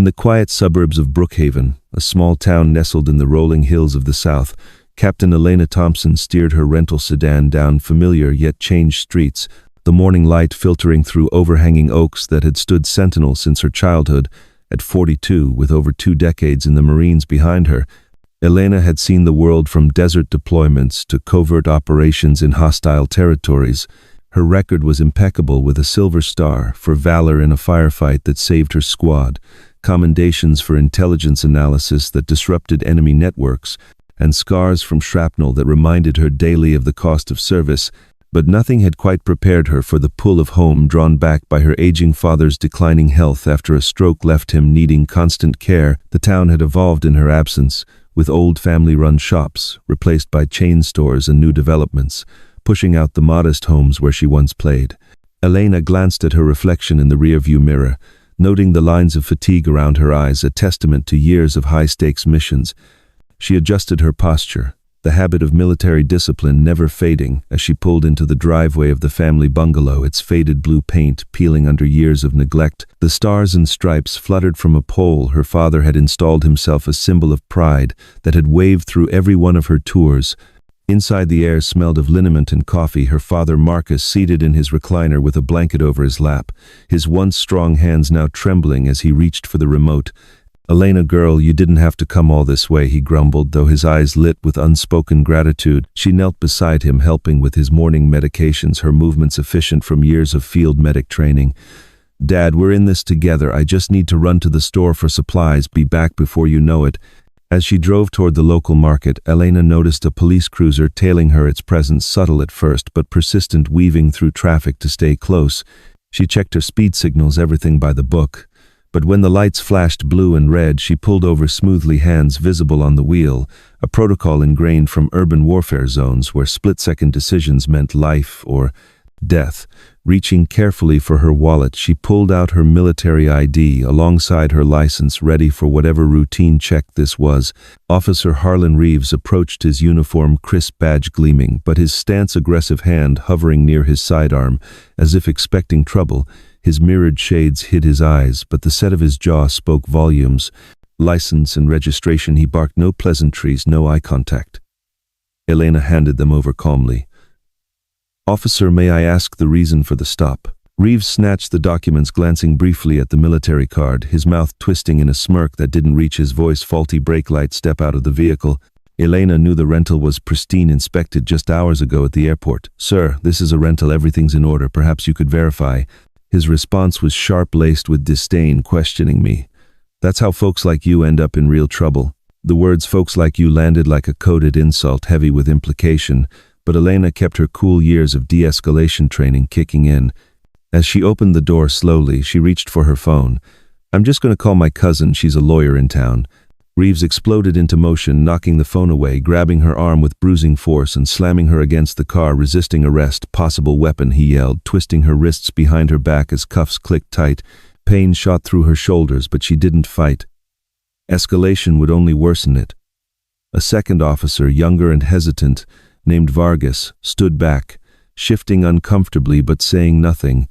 In the quiet suburbs of Brookhaven, a small town nestled in the rolling hills of the south, Captain Elena Thompson steered her rental sedan down familiar yet changed streets, the morning light filtering through overhanging oaks that had stood sentinel since her childhood. At 42, with over 2 decades in the Marines behind her, Elena had seen the world from desert deployments to covert operations in hostile territories. Her record was impeccable, with a Silver Star for valor in a firefight that saved her squad, commendations for intelligence analysis that disrupted enemy networks, and scars from shrapnel that reminded her daily of the cost of service. But nothing had quite prepared her for the pull of home, drawn back by her aging father's declining health after a stroke left him needing constant care. The town had evolved in her absence, with old family-run shops replaced by chain stores and new developments, pushing out the modest homes where she once played. Elena glanced at her reflection in the rearview mirror, noting the lines of fatigue around her eyes, a testament to years of high-stakes missions. She adjusted her posture, the habit of military discipline never fading, as she pulled into the driveway of the family bungalow, its faded blue paint peeling under years of neglect. The stars and stripes fluttered from a pole her father had installed himself, a symbol of pride that had waved through every one of her tours. Inside, the air smelled of liniment and coffee, her father Marcus seated in his recliner with a blanket over his lap, his once strong hands now trembling as he reached for the remote. "Elena, girl, you didn't have to come all this way," he grumbled, though his eyes lit with unspoken gratitude. She knelt beside him, helping with his morning medications, her movements efficient from years of field medic training. "Dad, we're in this together. I just need to run to the store for supplies. Be back before you know it." As she drove toward the local market, Elena noticed a police cruiser tailing her, its presence subtle at first but persistent, weaving through traffic to stay close. She checked her speed signals, everything by the book. But when the lights flashed blue and red, she pulled over smoothly, hands visible on the wheel, a protocol ingrained from urban warfare zones where split-second decisions meant life or death. Reaching carefully for her wallet, she pulled out her military ID alongside her license, ready for whatever routine check this was. Officer Harlan Reeves approached, his uniform crisp badge gleaming, but his stance aggressive, hand hovering near his sidearm, as if expecting trouble. His mirrored shades hid his eyes, but the set of his jaw spoke volumes. "License and registration," he barked. "No pleasantries, no eye contact." Elena handed them over calmly. "Officer, may I ask the reason for the stop?" Reeves snatched the documents, glancing briefly at the military card, his mouth twisting in a smirk that didn't reach his voice. "Faulty brake light. Step out of the vehicle." Elena knew the rental was pristine, inspected just hours ago at the airport. "Sir, this is a rental. Everything's in order. Perhaps you could verify." His response was sharp, laced with disdain. "Questioning me? That's how folks like you end up in real trouble." The words "folks like you" landed like a coded insult, heavy with implication, but Elena kept her cool, years of de-escalation training kicking in. As she opened the door slowly, she reached for her phone. "I'm just going to call my cousin. She's a lawyer in town." Reeves exploded into motion, knocking the phone away, grabbing her arm with bruising force and slamming her against the car. "Resisting arrest. Possible weapon," he yelled, twisting her wrists behind her back as cuffs clicked tight. Pain shot through her shoulders, but she didn't fight. Escalation would only worsen it. A second officer, younger and hesitant, named Vargas, stood back, shifting uncomfortably but saying nothing.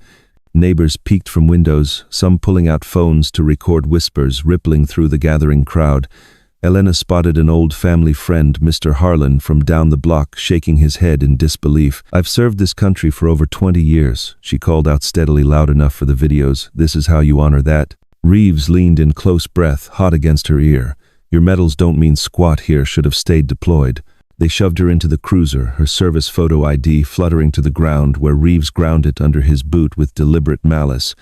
Neighbors peeked from windows, some pulling out phones to record whispers rippling through the gathering crowd. Elena spotted an old family friend, Mr. Harlan, from down the block, shaking his head in disbelief. "I've served this country for over 20 years, she called out steadily, loud enough for the videos. "This is how you honor that." Reeves leaned in close breath, hot against her ear. "Your medals don't mean squat here. Should have stayed deployed." They shoved her into the cruiser, her service photo ID fluttering to the ground, where Reeves ground it under his boot with deliberate malice.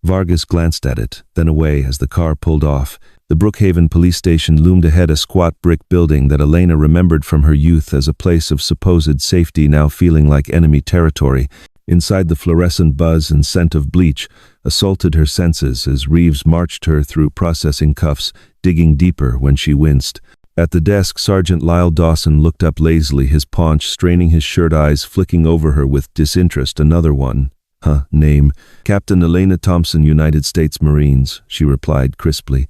Vargas glanced at it, then away as the car pulled off. The Brookhaven police station loomed ahead, a squat brick building that Elena remembered from her youth as a place of supposed safety, now feeling like enemy territory. Inside, the fluorescent buzz and scent of bleach assaulted her senses as Reeves marched her through processing cuffs, digging deeper when she winced. At the desk, Sergeant Lyle Dawson looked up lazily, his paunch straining, his shirt eyes flicking over her with disinterest. "Another one. Huh, name?" "Captain Elena Thompson, United States Marines," she replied crisply.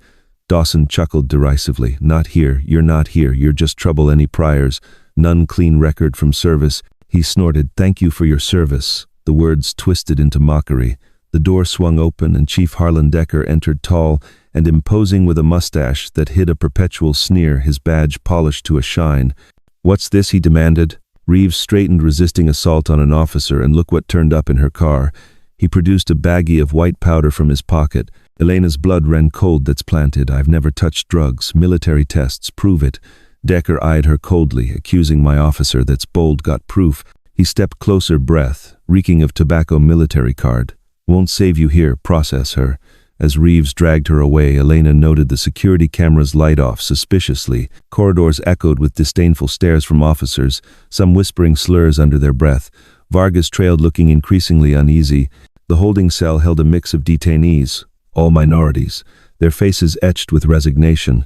Dawson chuckled derisively. "Not here. You're not here. You're just trouble. Any priors? None. Clean record from service." He snorted. "Thank you for your service." The words twisted into mockery. The door swung open and Chief Harlan Decker entered, tall and imposing with a mustache that hid a perpetual sneer, his badge polished to a shine. "What's this?" he demanded. Reeves straightened, resisting assault on an officer, and look what turned up in her car. He produced a baggie of white powder from his pocket. Elena's blood ran cold. "That's planted. I've never touched drugs. Military tests prove it." Decker eyed her coldly, accusing my officer. "That's bold. Got proof." He stepped closer, breath reeking of tobacco. "Military card. Won't save you here. Process her." As Reeves dragged her away, Elena noted the security cameras light off suspiciously. Corridors echoed with disdainful stares from officers, some whispering slurs under their breath. Vargas trailed, looking increasingly uneasy. The holding cell held a mix of detainees, all minorities, their faces etched with resignation.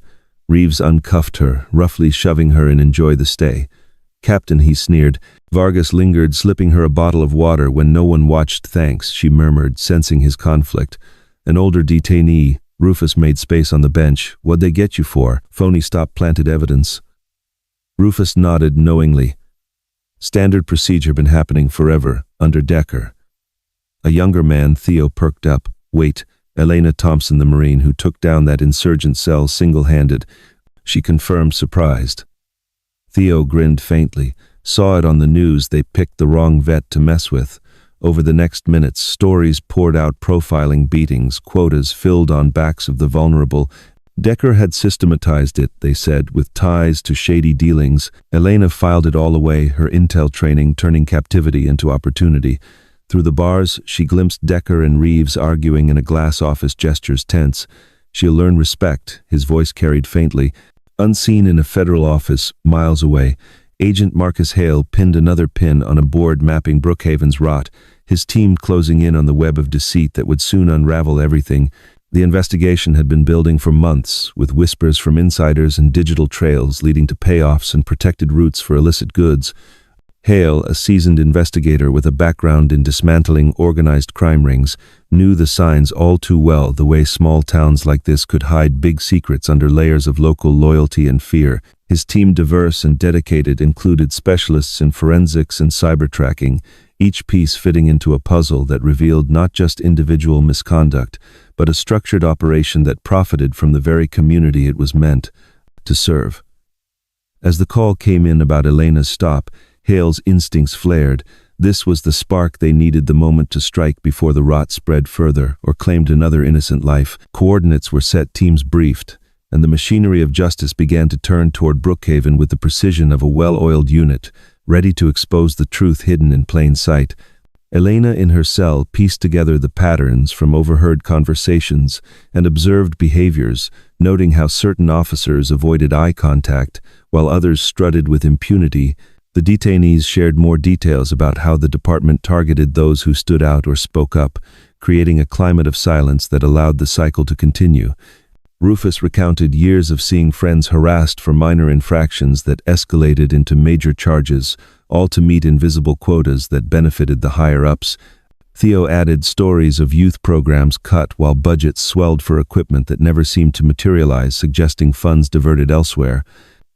Reeves uncuffed her, roughly shoving her in. "Enjoy the stay." "Captain," he sneered. Vargas lingered, slipping her a bottle of water when no one watched. "Thanks," she murmured, sensing his conflict. An older detainee, Rufus, made space on the bench. "What'd they get you for?" "Phony stop, planted evidence." Rufus nodded knowingly. "Standard procedure, been happening forever, under Decker." A younger man, Theo, perked up. "Wait, Elena Thompson, the Marine who took down that insurgent cell single-handed," she confirmed, surprised. Theo grinned faintly. "Saw it on the news. They picked the wrong vet to mess with." Over the next minutes, stories poured out, profiling, beatings, quotas filled on backs of the vulnerable. Decker had systematized it, they said, with ties to shady dealings. Elena filed it all away, her intel training turning captivity into opportunity. Through the bars, she glimpsed Decker and Reeves arguing in a glass office, gestures tense. "She'll learn respect," his voice carried faintly. Unseen in a federal office, miles away, Agent Marcus Hale pinned another pin on a board mapping Brookhaven's rot, his team closing in on the web of deceit that would soon unravel everything. The investigation had been building for months, with whispers from insiders and digital trails leading to payoffs and protected routes for illicit goods. Hale, a seasoned investigator with a background in dismantling organized crime rings, knew the signs all too well, the way small towns like this could hide big secrets under layers of local loyalty and fear. His team, diverse and dedicated, included specialists in forensics and cyber tracking, each piece fitting into a puzzle that revealed not just individual misconduct, but a structured operation that profited from the very community it was meant to serve. As the call came in about Elena's stop, Hale's instincts flared. This was the spark they needed, the moment to strike before the rot spread further or claimed another innocent life. Coordinates were set, teams briefed, and the machinery of justice began to turn toward Brookhaven with the precision of a well-oiled unit, ready to expose the truth hidden in plain sight. Elena, in her cell, pieced together the patterns from overheard conversations and observed behaviors, noting how certain officers avoided eye contact, while others strutted with impunity. The detainees shared more details about how the department targeted those who stood out or spoke up, creating a climate of silence that allowed the cycle to continue. Rufus recounted years of seeing friends harassed for minor infractions that escalated into major charges, all to meet invisible quotas that benefited the higher-ups. Theo added stories of youth programs cut while budgets swelled for equipment that never seemed to materialize, suggesting funds diverted elsewhere.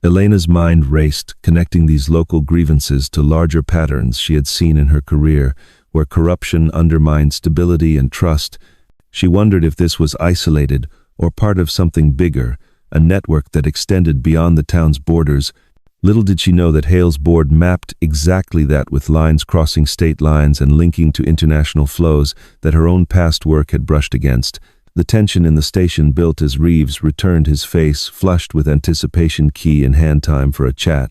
Elena's mind raced, connecting these local grievances to larger patterns she had seen in her career, where corruption undermined stability and trust. She wondered if this was isolated or part of something bigger, a network that extended beyond the town's borders. Little did she know that Hale's board mapped exactly that, with lines crossing state lines and linking to international flows that her own past work had brushed against. The tension in the station built as Reeves returned, his face flushed with anticipation, key in hand. "Time for a chat."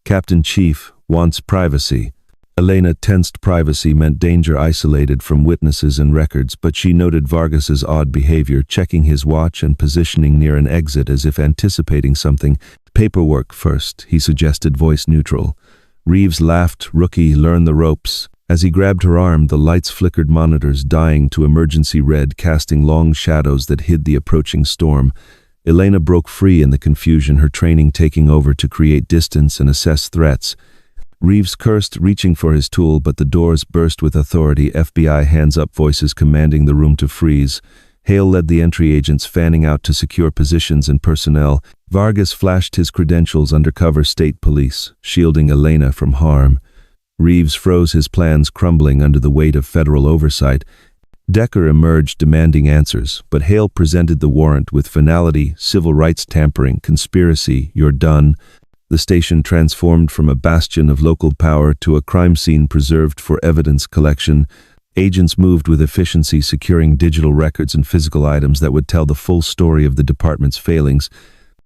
"Captain Chief wants privacy." Elena tensed. Privacy meant danger, isolated from witnesses and records, but she noted Vargas's odd behavior, checking his watch and positioning near an exit as if anticipating something. "Paperwork first," he suggested, voice neutral. Reeves laughed. "Rookie, learn the ropes." As he grabbed her arm, the lights flickered, monitors dying to emergency red, casting long shadows that hid the approaching storm. Elena broke free in the confusion, her training taking over to create distance and assess threats. Reeves cursed, reaching for his tool, but the doors burst with authority, FBI hands up, voices commanding the room to freeze. Hale led the entry agents, fanning out to secure positions and personnel. Vargas flashed his credentials, undercover state police, shielding Elena from harm. Reeves froze, his plans crumbling under the weight of federal oversight. Decker emerged demanding answers, but Hale presented the warrant with finality: civil rights tampering, conspiracy, you're done. The station transformed from a bastion of local power to a crime scene preserved for evidence collection. Agents moved with efficiency, securing digital records and physical items that would tell the full story of the department's failings.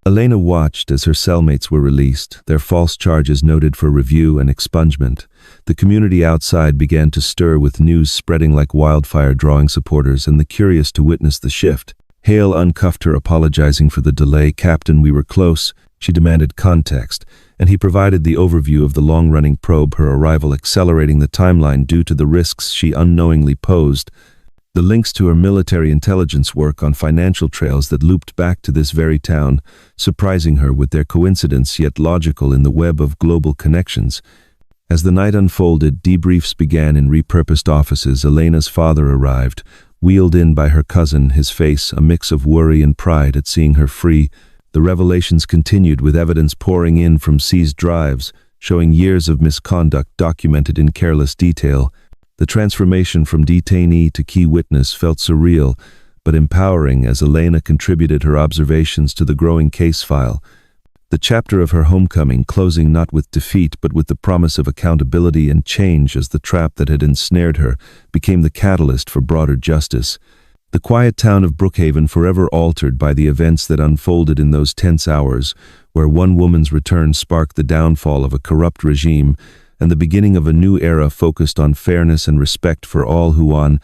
Elena watched as her cellmates were released, their false charges noted for review and expungement. The community outside began to stir, with news spreading like wildfire, drawing supporters and the curious to witness the shift. Hale uncuffed her, apologizing for the delay. "Captain, we were close." She demanded context, and he provided the overview of the long-running probe, her arrival accelerating the timeline due to the risks she unknowingly posed. The links to her military intelligence work on financial trails that looped back to this very town, surprising her with their coincidence yet logical in the web of global connections. As the night unfolded, debriefs began in repurposed offices. Elena's father arrived, wheeled in by her cousin, his face a mix of worry and pride at seeing her free. The revelations continued, with evidence pouring in from seized drives, showing years of misconduct documented in careless detail. The transformation from detainee to key witness felt surreal, but empowering as Elena contributed her observations to the growing case file. The chapter of her homecoming closing not with defeat but with the promise of accountability and change, as the trap that had ensnared her became the catalyst for broader justice. The quiet town of Brookhaven forever altered by the events that unfolded in those tense hours, where one woman's return sparked the downfall of a corrupt regime and the beginning of a new era focused on fairness and respect for all who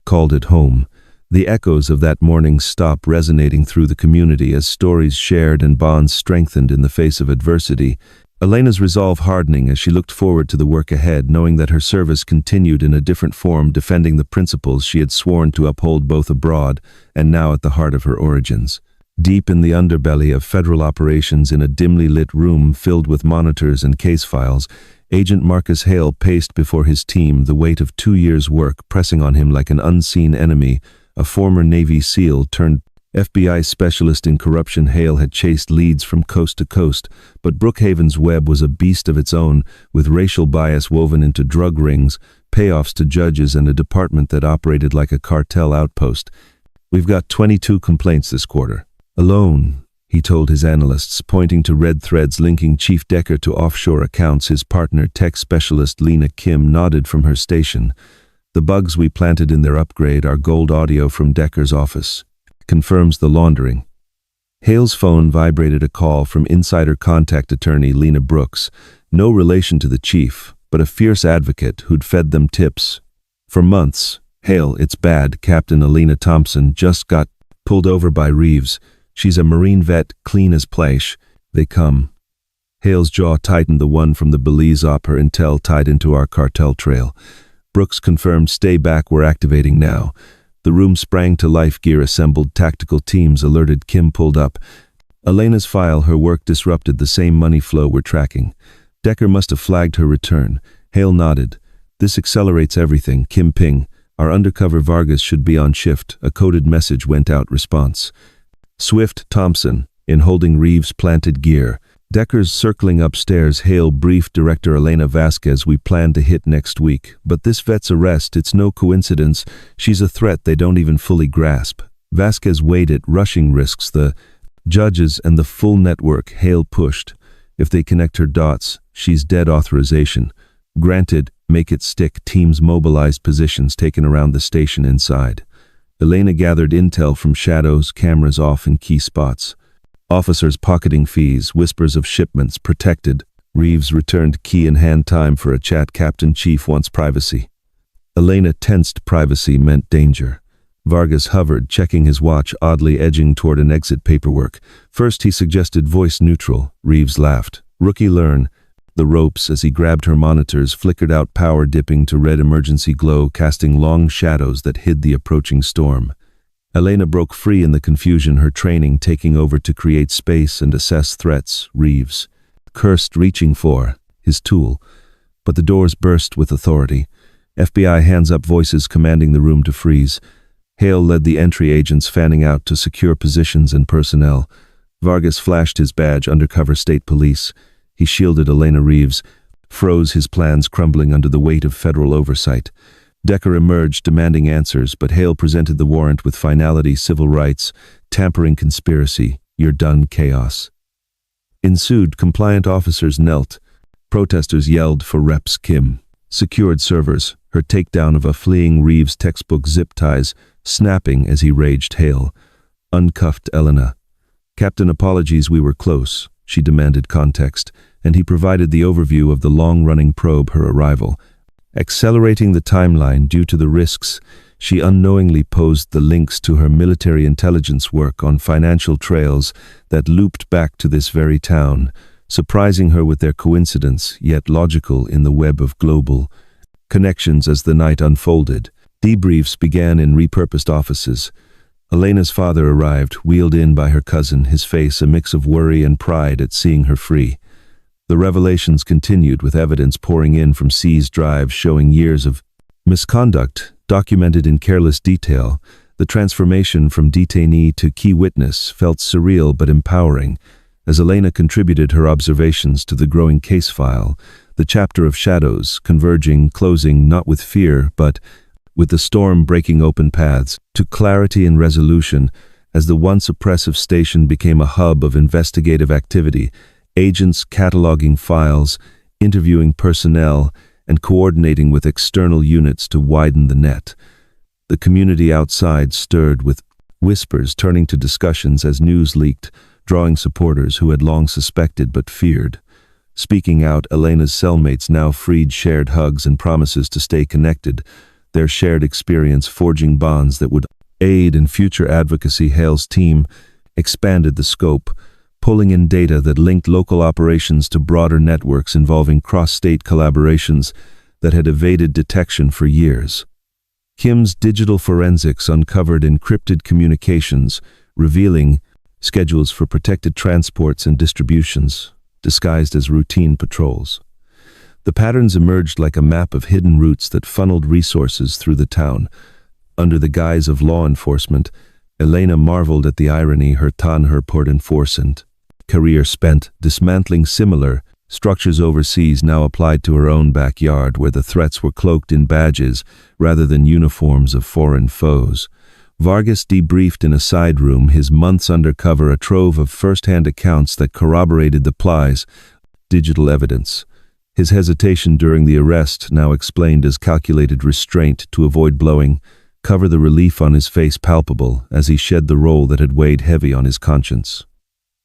called it home. The echoes of that morning stopped resonating through the community as stories shared and bonds strengthened in the face of adversity. Elena's resolve hardening as she looked forward to the work ahead, knowing that her service continued in a different form, defending the principles she had sworn to uphold both abroad and now at the heart of her origins. Deep in the underbelly of federal operations, in a dimly lit room filled with monitors and case files, Agent Marcus Hale paced before his team, the weight of 2 years' work pressing on him like an unseen enemy. A former Navy SEAL turned FBI specialist in corruption, Hale had chased leads from coast to coast, but Brookhaven's web was a beast of its own, with racial bias woven into drug rings, payoffs to judges, and a department that operated like a cartel outpost. "We've got 22 complaints this quarter. Alone," he told his analysts, pointing to red threads linking Chief Decker to offshore accounts. His partner, tech specialist Lena Kim, nodded from her station. "The bugs we planted in their upgrade are gold audio from Decker's office. Confirms the laundering." Hale's phone vibrated, a call from insider contact attorney Lena Brooks, no relation to the chief, but a fierce advocate who'd fed them tips for months. "Hale, it's bad. Captain Elena Thompson just got pulled over by Reeves. She's a Marine vet, clean as plash. They come." Hale's jaw tightened. "The one from the Belize op, her intel tied into our cartel trail." Brooks confirmed. "Stay back, we're activating now." The room sprang to life. Gear assembled, tactical teams alerted. Kim pulled up. Elena's file, her work disrupted. The same money flow we're tracking. Decker must have flagged her return. Hale nodded. "This accelerates everything." Kim ping. "Our undercover Vargas should be on shift." A coded message went out. Response: "Swift, Thompson, in holding Reeves, planted gear." Decker's circling upstairs. Hale briefed Director Elena Vasquez. "We plan to hit next week. But this vet's arrest, it's no coincidence. She's a threat they don't even fully grasp." Vasquez weighed it. "Rushing risks the judges and the full network." Hale pushed. "If they connect her dots, she's dead. Authorization granted. Make it stick." Teams mobilized, positions taken around the station inside. Elena gathered intel from shadows, cameras off in key spots. Officers pocketing fees, whispers of shipments protected. Reeves returned, key in hand. "Time for a chat, Captain. Chief wants privacy." Elena tensed. Privacy meant danger. Vargas hovered, checking his watch, oddly edging toward an exit paperwork. First he suggested voice neutral. Reeves laughed. "Rookie learn." The ropes, as he grabbed her monitors, flickered out, power dipping to red emergency glow, casting long shadows that hid the approaching storm. Elena broke free in the confusion, her training taking over to create space and assess threats. Reeves cursed, reaching for his tool. But the doors burst with authority. FBI hands up, voices commanding the room to freeze. Hale led the entry agents, fanning out to secure positions and personnel. Vargas flashed his badge, undercover state police. He shielded Elena. Reeves froze, his plans crumbling under the weight of federal oversight. Decker emerged, demanding answers, but Hale presented the warrant with finality: civil rights, tampering conspiracy, you're done, chaos. Ensued. Compliant officers knelt. Protesters yelled for Reps Kim. Secured servers, her takedown of a fleeing Reeves textbook zip ties, snapping as he raged. Hale uncuffed Elena. Captain, apologies, we were close. She demanded context, and he provided the overview of the long-running probe, her arrival. Accelerating the timeline due to the risks, she unknowingly posed the links to her military intelligence work on financial trails that looped back to this very town, surprising her with their coincidence, yet logical in the web of global connections. As the night unfolded, debriefs began in repurposed offices. Elena's father arrived, wheeled in by her cousin, his face a mix of worry and pride at seeing her free. The revelations continued, with evidence pouring in from seized drives showing years of misconduct, documented in careless detail. The transformation from detainee to key witness felt surreal but empowering. As Elena contributed her observations to the growing case file, the chapter of shadows converging, closing not with fear, but with the storm breaking open paths to clarity and resolution. As the once oppressive station became a hub of investigative activity, agents cataloging files, interviewing personnel, and coordinating with external units to widen the net. The community outside stirred, with whispers turning to discussions as news leaked, drawing supporters who had long suspected but feared. Speaking out, Elena's cellmates now freed, shared hugs and promises to stay connected, their shared experience forging bonds that would aid in future advocacy. Hale's team expanded the scope, pulling in data that linked local operations to broader networks involving cross-state collaborations that had evaded detection for years. Kim's digital forensics uncovered encrypted communications, revealing schedules for protected transports and distributions, disguised as routine patrols. The patterns emerged like a map of hidden routes that funneled resources through the town. Under the guise of law enforcement, Elena marveled at the irony. Her port enforcement career spent dismantling similar structures overseas now applied to her own backyard, where the threats were cloaked in badges rather than uniforms of foreign foes. Vargas debriefed in a side room, his months undercover a trove of first-hand accounts that corroborated the plies, digital evidence. His hesitation during the arrest, now explained as calculated restraint to avoid blowing, cover the relief on his face palpable as he shed the role that had weighed heavy on his conscience.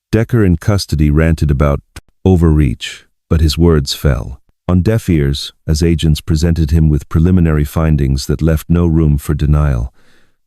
Decker in custody ranted about overreach, but his words fell on deaf ears as agents presented him with preliminary findings that left no room for denial.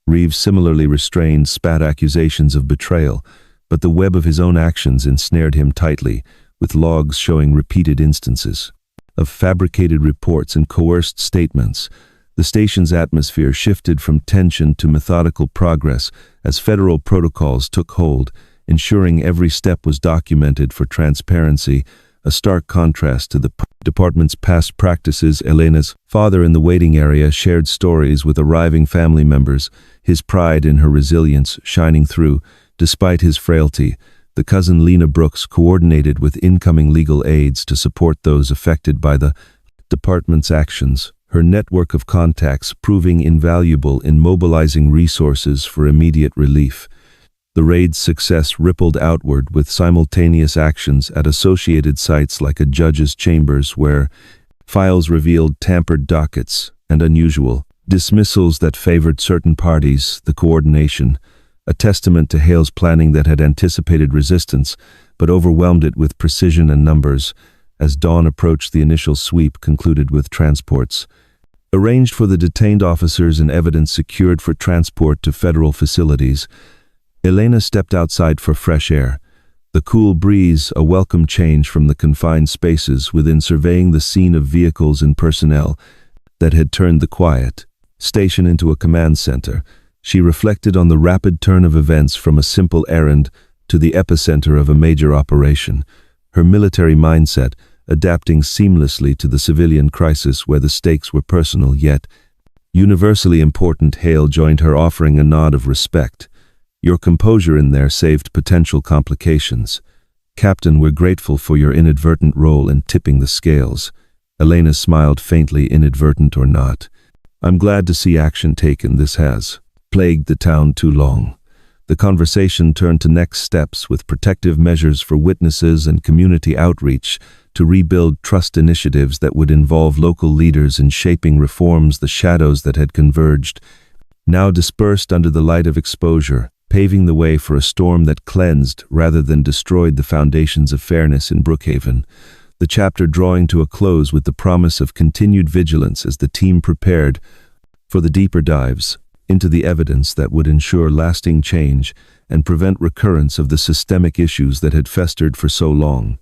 Reeves, similarly restrained, spat accusations of betrayal, but the web of his own actions ensnared him tightly, with logs showing repeated instances of fabricated reports and coerced statements. The station's atmosphere shifted from tension to methodical progress as federal protocols took hold, ensuring every step was documented for transparency, a stark contrast to the department's past practices. Elena's father in the waiting area shared stories with arriving family members, his pride in her resilience shining through. Despite his frailty, the cousin Lena Brooks coordinated with incoming legal aids to support those affected by the department's actions, her network of contacts proving invaluable in mobilizing resources for immediate relief. The raid's success rippled outward with simultaneous actions at associated sites like a judge's chambers, where files revealed tampered dockets and unusual dismissals that favored certain parties. The coordination, a testament to Hale's planning that had anticipated resistance but overwhelmed it with precision and numbers. As dawn approached, the initial sweep concluded with transports arranged for the detained officers and evidence secured for transport to federal facilities. Elena stepped outside for fresh air, the cool breeze a welcome change from the confined spaces within, surveying the scene of vehicles and personnel that had turned the quiet station into a command center. She reflected on the rapid turn of events from a simple errand to the epicenter of a major operation, her military mindset adapting seamlessly to the civilian crisis where the stakes were personal yet universally important. Hale joined her, offering a nod of respect. Your composure in there saved potential complications. Captain, we're grateful for your inadvertent role in tipping the scales. Elena smiled faintly, inadvertent or not. I'm glad to see action taken. This has plagued the town too long. The conversation turned to next steps with protective measures for witnesses and community outreach to rebuild trust initiatives that would involve local leaders in shaping reforms. The shadows that had converged now dispersed under the light of exposure, paving the way for a storm that cleansed rather than destroyed the foundations of fairness in Brookhaven. The chapter drawing to a close with the promise of continued vigilance as the team prepared for the deeper dives into the evidence that would ensure lasting change and prevent recurrence of the systemic issues that had festered for so long.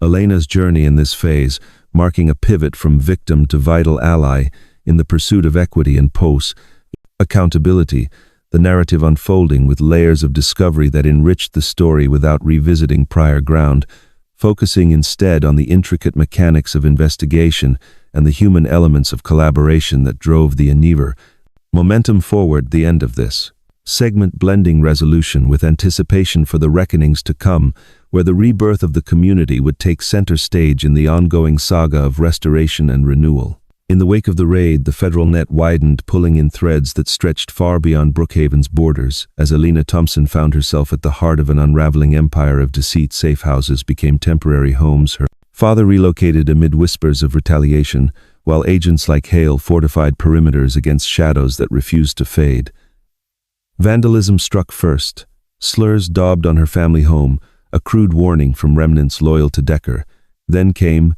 Elena's journey in this phase, marking a pivot from victim to vital ally in the pursuit of equity and accountability, the narrative unfolding with layers of discovery that enriched the story without revisiting prior ground, focusing instead on the intricate mechanics of investigation and the human elements of collaboration that drove the endeavor. Momentum forward. The end of this segment blending resolution with anticipation for the reckonings to come, where the rebirth of the community would take center stage in the ongoing saga of restoration and renewal. In the wake of the raid, the federal net widened, pulling in threads that stretched far beyond Brookhaven's borders. As Elena Thompson found herself at the heart of an unraveling empire of deceit, safe houses became temporary homes. Her father relocated amid whispers of retaliation, while agents like Hale fortified perimeters against shadows that refused to fade. Vandalism struck first. Slurs daubed on her family home, a crude warning from remnants loyal to Decker. Then came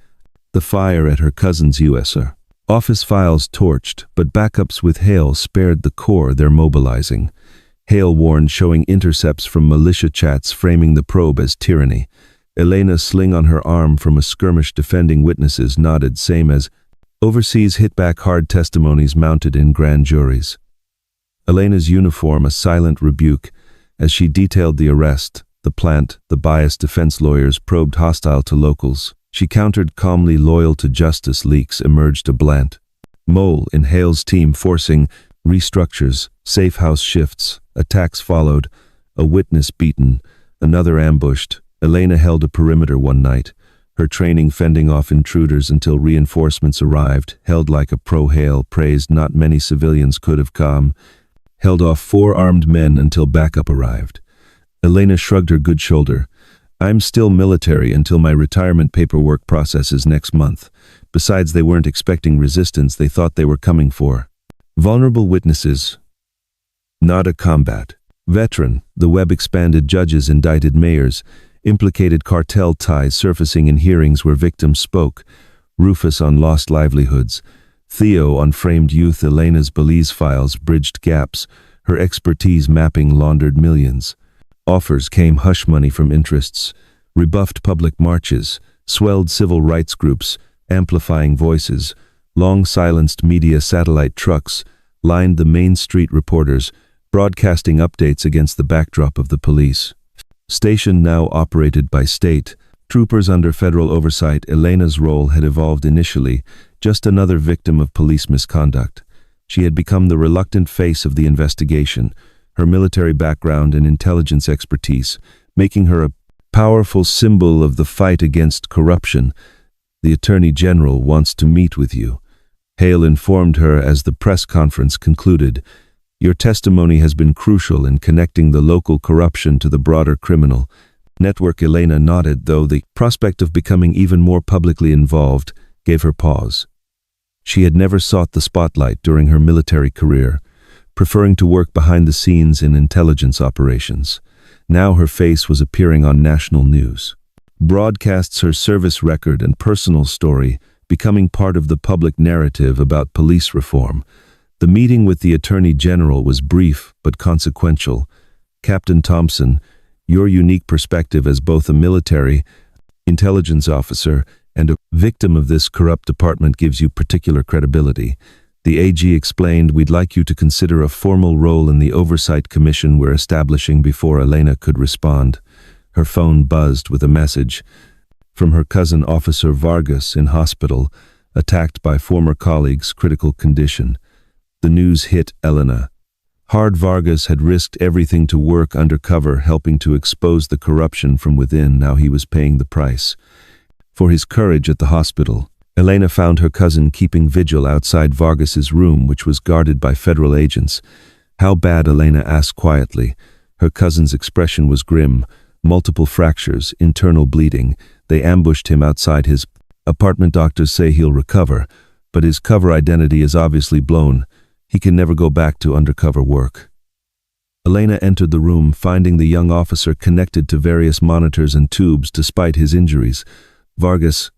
the fire at her cousin's USR. Office files torched, but backups with Hale spared the core they're mobilizing. Hale warned, showing intercepts from militia chats framing the probe as tyranny. Elena, sling on her arm from a skirmish defending witnesses, nodded, same as overseas hit back hard testimonies mounted in grand juries. Elena's uniform a silent rebuke as she detailed the arrest, the plant, the biased defense lawyers probed hostile to locals. She countered calmly, loyal to justice. Leaks emerged a bland mole in Hale's team, forcing restructures, safe house shifts. Attacks followed, a witness beaten, another ambushed. Elena held a perimeter one night, her training fending off intruders until reinforcements arrived. Held like a pro. Hale praised not many civilians could have come. Held off 4 armed men until backup arrived. Elena shrugged her good shoulder. I'm still military until my retirement paperwork processes next month. Besides, they weren't expecting resistance. They thought they were coming for vulnerable witnesses, not a combat veteran. The web expanded. Judges indicted mayors, implicated cartel ties surfacing in hearings where victims spoke. Rufus on lost livelihoods, Theo on framed youth. Elena's Belize files bridged gaps, her expertise mapping laundered millions. Offers came, hush money from interests, rebuffed public marches, swelled civil rights groups, amplifying voices. Long silenced media satellite trucks lined the main street. Reporters broadcasting updates against the backdrop of the police station now operated by state troopers under federal oversight. Elena's role had evolved. Initially just another victim of police misconduct, she had become the reluctant face of the investigation, her military background and intelligence expertise making her a powerful symbol of the fight against corruption. The Attorney General wants to meet with you, Hale informed her as the press conference concluded. Your testimony has been crucial in connecting the local corruption to the broader criminal network. Elena nodded, though the prospect of becoming even more publicly involved gave her pause. She had never sought the spotlight during her military career, preferring to work behind the scenes in intelligence operations. Now her face was appearing on national news broadcasts, her service record and personal story becoming part of the public narrative about police reform. The meeting with the Attorney General was brief but consequential. Captain Thompson, your unique perspective as both a military intelligence officer and a victim of this corrupt department gives you particular credibility. The AG explained, we'd like you to consider a formal role in the oversight commission we're establishing. Before Elena could respond, her phone buzzed with a message from her cousin, Officer Vargas, in hospital, attacked by former colleagues, critical condition. The news hit Elena hard. Vargas had risked everything to work undercover, helping to expose the corruption from within. Now he was paying the price for his courage at the hospital. Elena found her cousin keeping vigil outside Vargas's room, which was guarded by federal agents. "How bad?" Elena asked quietly. Her cousin's expression was grim. "Multiple fractures, internal bleeding. They ambushed him outside his apartment. Doctors say he'll recover, but his cover identity is obviously blown. He can never go back to undercover work." Elena entered the room, finding the young officer connected to various monitors and tubes despite his injuries. Vargas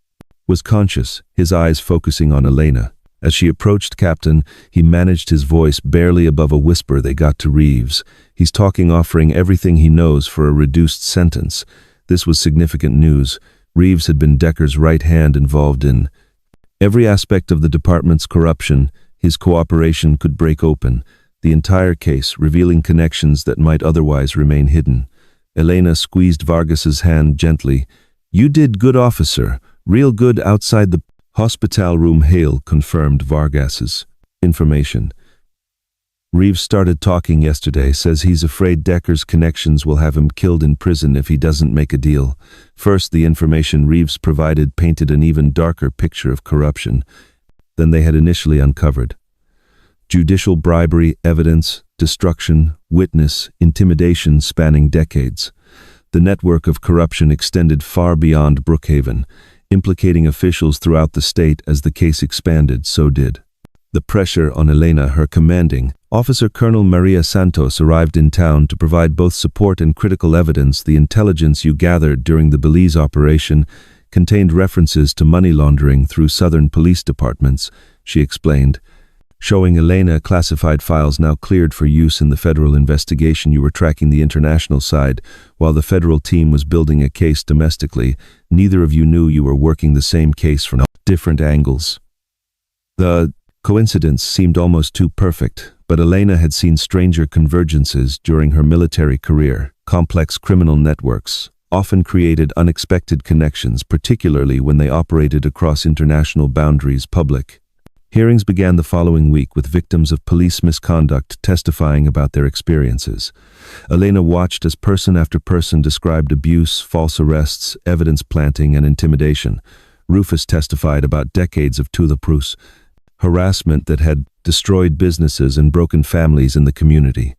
was conscious, his eyes focusing on Elena. As she approached Captain, he managed his voice barely above a whisper. "They got to Reeves. He's talking, offering everything he knows for a reduced sentence." This was significant news. Reeves had been Decker's right hand, involved in every aspect of the department's corruption. His cooperation could break open the entire case, revealing connections that might otherwise remain hidden. Elena squeezed Vargas's hand gently. "You did good, officer. Real good." Outside the hospital room, Hale confirmed Vargas's information. "Reeves started talking yesterday, says he's afraid Decker's connections will have him killed in prison if he doesn't make a deal." First, the information Reeves provided painted an even darker picture of corruption than they had initially uncovered. Judicial bribery, evidence, destruction, witness, intimidation spanning decades. The network of corruption extended far beyond Brookhaven, implicating officials throughout the state. As the case expanded, so did the pressure on Elena. Her commanding officer, Colonel Maria Santos, arrived in town to provide both support and critical evidence. "The intelligence you gathered during the Belize operation contained references to money laundering through southern police departments," she explained, showing Elena classified files now cleared for use in the federal investigation. "You were tracking the international side, while the federal team was building a case domestically. Neither of you knew you were working the same case from different angles." The coincidence seemed almost too perfect, but Elena had seen stranger convergences during her military career. Complex criminal networks often created unexpected connections, particularly when they operated across international boundaries. Public hearings began the following week, with victims of police misconduct testifying about their experiences. Elena watched as person after person described abuse, false arrests, evidence planting, and intimidation. Rufus testified about decades of tulipros, harassment that had destroyed businesses and broken families in the community.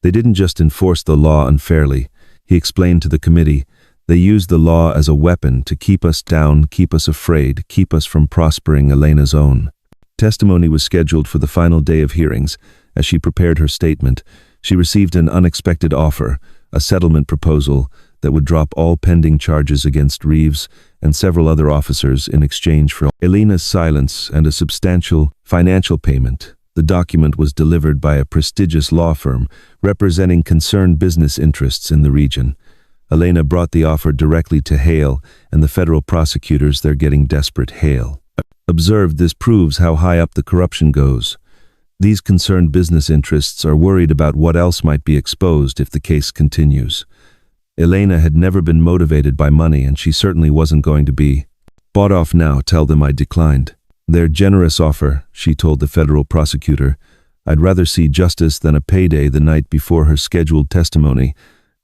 "They didn't just enforce the law unfairly," he explained to the committee. "They used the law as a weapon to keep us down, keep us afraid, keep us from prospering." Elena's own testimony was scheduled for the final day of hearings. As she prepared her statement, she received an unexpected offer, a settlement proposal that would drop all pending charges against Reeves and several other officers in exchange for Elena's silence and a substantial financial payment. The document was delivered by a prestigious law firm representing concerned business interests in the region. Elena brought the offer directly to Hale and the federal prosecutors. "They're getting desperate," Hale observed. "This proves how high up the corruption goes. These concerned business interests are worried about what else might be exposed if the case continues." Elena had never been motivated by money, and she certainly wasn't going to be bought off now. "Tell them I declined their generous offer," she told the federal prosecutor. "I'd rather see justice than a payday." The night before her scheduled testimony,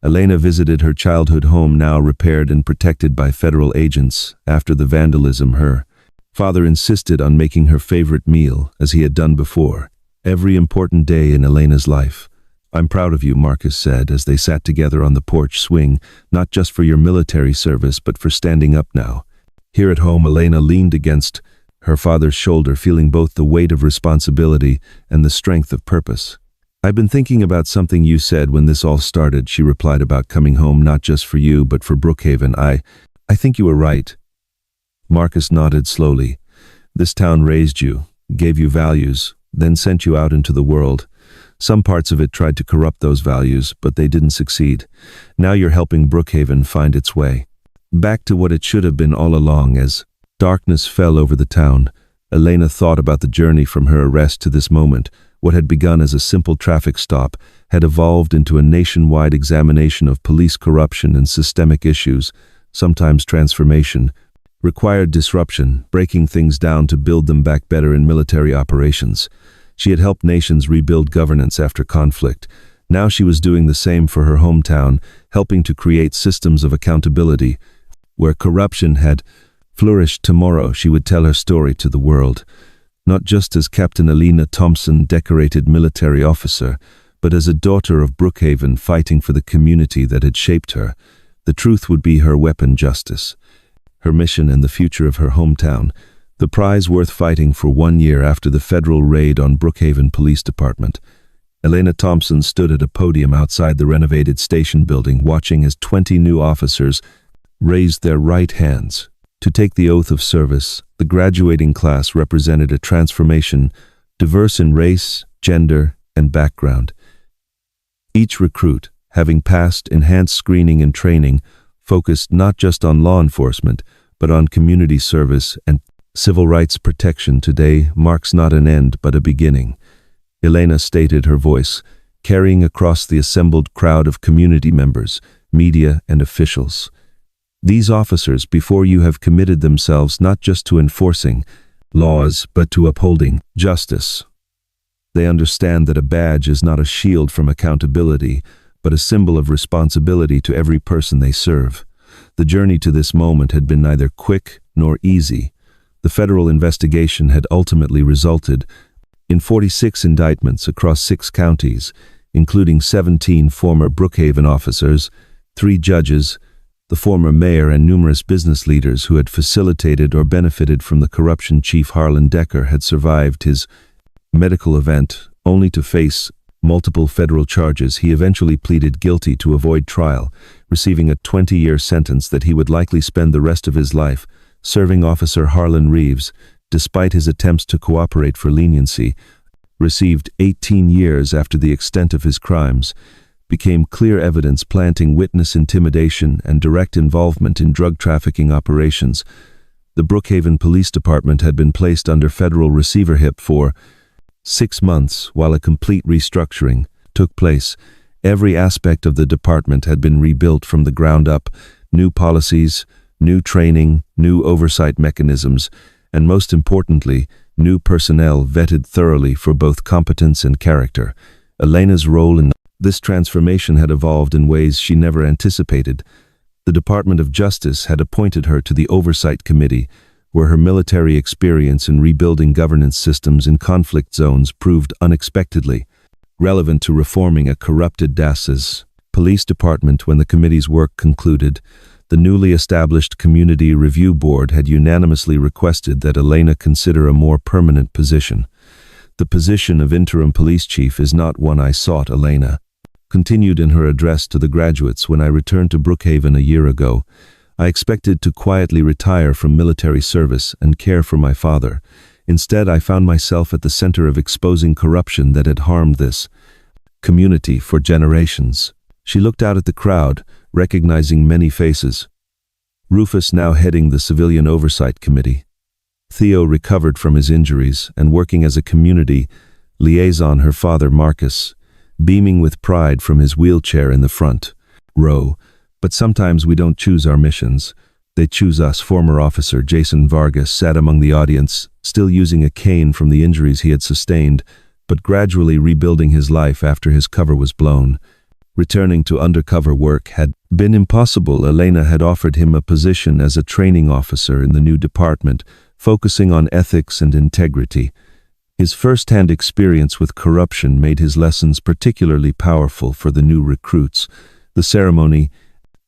Elena visited her childhood home, now repaired and protected by federal agents. After the vandalism, her father insisted on making her favorite meal, as he had done before, every important day in Elena's life. "I'm proud of you," Marcus said as they sat together on the porch swing, "not just for your military service, but for standing up now." Here at home, Elena leaned against her father's shoulder, feeling both the weight of responsibility and the strength of purpose. "I've been thinking about something you said when this all started," she replied, "about coming home, not just for you, but for Brookhaven. I think you were right." Marcus nodded slowly. "This town raised you, gave you values, then sent you out into the world. Some parts of it tried to corrupt those values, but they didn't succeed. Now you're helping Brookhaven find its way back to what it should have been all along." As darkness fell over the town, Elena thought about the journey from her arrest to this moment. What had begun as a simple traffic stop had evolved into a nationwide examination of police corruption and systemic issues. Sometimes transformation required disruption, breaking things down to build them back better. In military operations, she had helped nations rebuild governance after conflict. Now she was doing the same for her hometown, helping to create systems of accountability where corruption had flourished tomorrow, she would tell her story to the world, not just as Captain Elena Thompson, decorated military officer, but as a daughter of Brookhaven fighting for the community that had shaped her. The truth would be her weapon: justice, her mission, and the future of her hometown. The prize worth fighting for 1 year after the federal raid on Brookhaven Police Department. Elena Thompson stood at a podium outside the renovated station building, watching as 20 new officers raised their right hands to take the oath of service. The graduating class represented a transformation, diverse in race, gender, and background. Each recruit, having passed enhanced screening and training, focused not just on law enforcement, but on community service and civil rights protection. Today marks not an end, but a beginning, Elena stated, her voice carrying across the assembled crowd of community members, media, and officials. These officers before you have committed themselves not just to enforcing laws, but to upholding justice. They understand that a badge is not a shield from accountability, but a symbol of responsibility to every person they serve. The journey to this moment had been neither quick nor easy. The federal investigation had ultimately resulted in 46 indictments across 6 counties, including 17 former Brookhaven officers, 3 judges, the former mayor, and numerous business leaders who had facilitated or benefited from the corruption. Chief Harlan Decker had survived his medical event only to face multiple federal charges. He eventually pleaded guilty to avoid trial, receiving a 20-year sentence that he would likely spend the rest of his life serving. Officer Harlan Reeves, despite his attempts to cooperate for leniency, received 18 years after the extent of his crimes became clear evidence, planting witness intimidation and direct involvement in drug trafficking operations. The Brookhaven Police Department had been placed under federal receivership for 6 months while a complete restructuring took place. Every aspect of the department had been rebuilt from the ground up: new policies, new training, new oversight mechanisms, and most importantly, new personnel vetted thoroughly for both competence and character. Elena's role in this transformation had evolved in ways she never anticipated. The Department of Justice had appointed her to the Oversight Committee, where her military experience in rebuilding governance systems in conflict zones proved unexpectedly relevant to reforming a corrupted Dallas Police Department. When the committee's work concluded, the newly established Community Review Board had unanimously requested that Elena consider a more permanent position. The position of interim police chief is not one I sought, Elena continued in her address to the graduates. When I returned to Brookhaven a year ago, I expected to quietly retire from military service and care for my father. Instead, I found myself at the center of exposing corruption that had harmed this community for generations. She looked out at the crowd, recognizing many faces. Rufus, now heading the Civilian Oversight Committee. Theo, recovered from his injuries and working as a community liaison. Her father, Marcus, beaming with pride from his wheelchair in the front row. But sometimes we don't choose our missions. They choose us. Former officer Jason Vargas sat among the audience, still using a cane from the injuries he had sustained, but gradually rebuilding his life after his cover was blown. Returning to undercover work had been impossible. Elena had offered him a position as a training officer in the new department, focusing on ethics and integrity. His first-hand experience with corruption made his lessons particularly powerful for the new recruits. The ceremony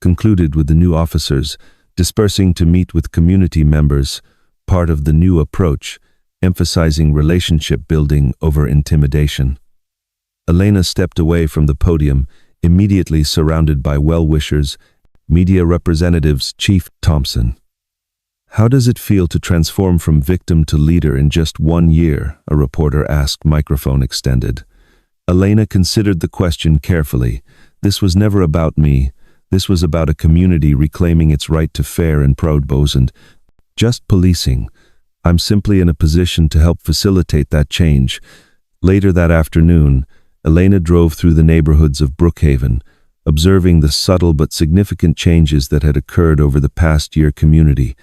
concluded with the new officers dispersing to meet with community members, part of the new approach, emphasizing relationship building over intimidation. Elena stepped away from the podium, immediately surrounded by well-wishers, media representatives. Chief Thompson, how does it feel to transform from victim to leader in just 1 year? A reporter asked, microphone extended. Elena considered the question carefully. This was never about me. This was about a community reclaiming its right to fair and probos and just policing. I'm simply in a position to help facilitate that change. Later that afternoon, Elena drove through the neighborhoods of Brookhaven, observing the subtle but significant changes that had occurred over the past year. Community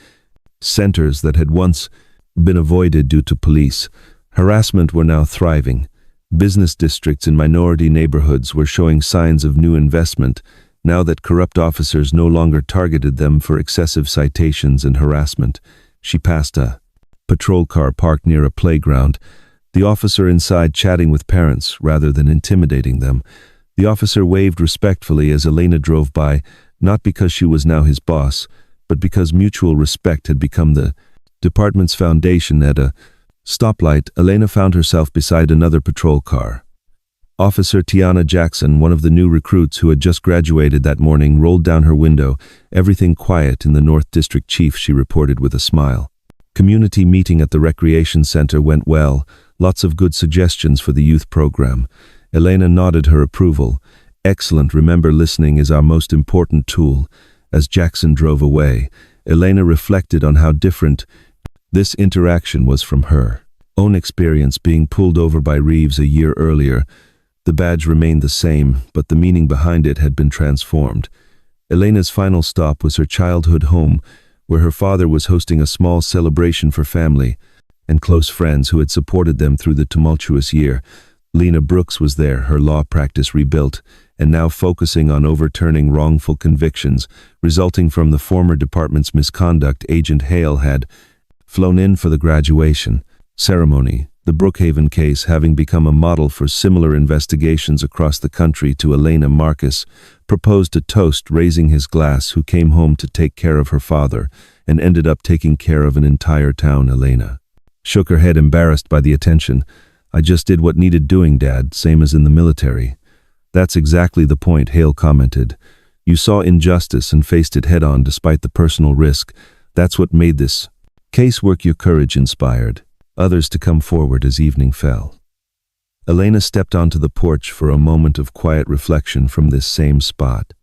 centers that had once been avoided due to police harassment were now thriving. Business districts in minority neighborhoods were showing signs of new investment, now that corrupt officers no longer targeted them for excessive citations and harassment. She passed a patrol car parked near a playground, the officer inside chatting with parents rather than intimidating them. The officer waved respectfully as Elena drove by, not because she was now his boss, but because mutual respect had become the department's foundation. At a stoplight, Elena found herself beside another patrol car. Officer Tiana Jackson, one of the new recruits who had just graduated that morning, rolled down her window. Everything quiet in the North District, Chief, she reported with a smile. Community meeting at the recreation center went well. Lots of good suggestions for the youth program. Elena nodded her approval. Excellent. Remember, listening is our most important tool. As Jackson drove away, Elena reflected on how different this interaction was from her own experience being pulled over by Reeves a year earlier. The badge remained the same, but the meaning behind it had been transformed. Elena's final stop was her childhood home, where her father was hosting a small celebration for family and close friends who had supported them through the tumultuous year. Lena Brooks was there, her law practice rebuilt, and now focusing on overturning wrongful convictions resulting from the former department's misconduct. Agent Hale had flown in for the graduation ceremony, the Brookhaven case having become a model for similar investigations across the country. To Elena, Marcus proposed a toast, raising his glass, who came home to take care of her father and ended up taking care of an entire town. Elena shook her head, embarrassed by the attention. "I just did what needed doing, Dad, same as in the military." "That's exactly the point," Hale commented. "You saw injustice and faced it head-on despite the personal risk. That's what made this case work." Your courage inspired others to come forward as evening fell. Elena stepped onto the porch for a moment of quiet reflection from this same spot.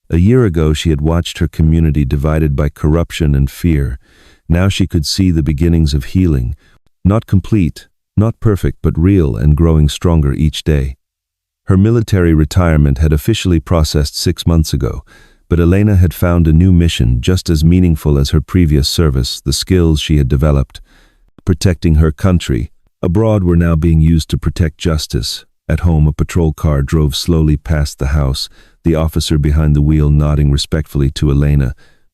A year ago, she had watched her community divided by corruption and fear. Now she could see the beginnings of healing. Not complete, not perfect, but real and growing stronger each day. Her military retirement had officially processed 6 months ago, but Elena had found a new mission just as meaningful as her previous service. The skills she had developed protecting her country abroad were now being used to protect justice. At home, a patrol car drove slowly past the house, the officer behind the wheel nodding respectfully to Elena,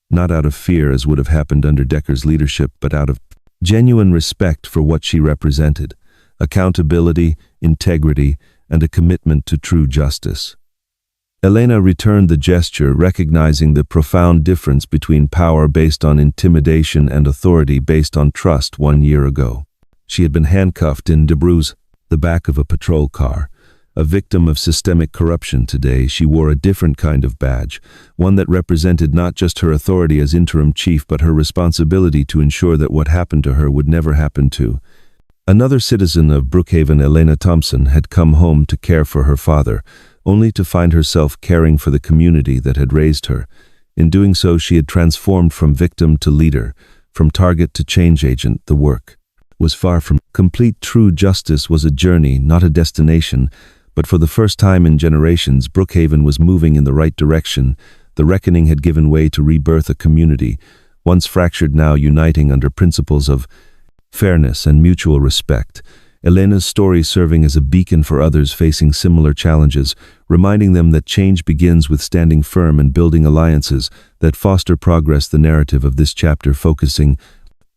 not out of fear as would have happened under Decker's leadership, but out of genuine respect for what she represented: accountability, integrity, and a commitment to true justice. Elena returned the gesture, recognizing the profound difference between power based on intimidation and authority based on trust. 1 year ago, she had been handcuffed in Debru's, the back of a patrol car, a victim of systemic corruption. Today, she wore a different kind of badge, one that represented not just her authority as interim chief, but her responsibility to ensure that what happened to her would never happen to another citizen of Brookhaven. Elena Thompson had come home to care for her father, only to find herself caring for the community that had raised her. In doing so, she had transformed from victim to leader, from target to change agent. The work was far from complete. True justice was a journey, not a destination, but for the first time in generations, Brookhaven was moving in the right direction. The reckoning had given way to rebirth, a community, once fractured, now uniting under principles of fairness and mutual respect. Elena's story serving as a beacon for others facing similar challenges, reminding them that change begins with standing firm and building alliances that foster progress. The narrative of this chapter focusing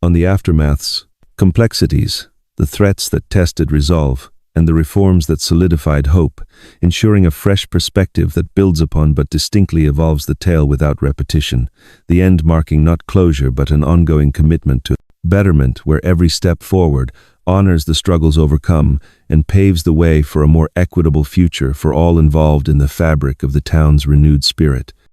on the aftermaths, complexities, the threats that tested resolve, and the reforms that solidified hope, ensuring a fresh perspective that builds upon but distinctly evolves the tale without repetition. The end marking not closure but an ongoing commitment to betterment, where every step forward honors the struggles overcome and paves the way for a more equitable future for all involved in the fabric of the town's renewed spirit.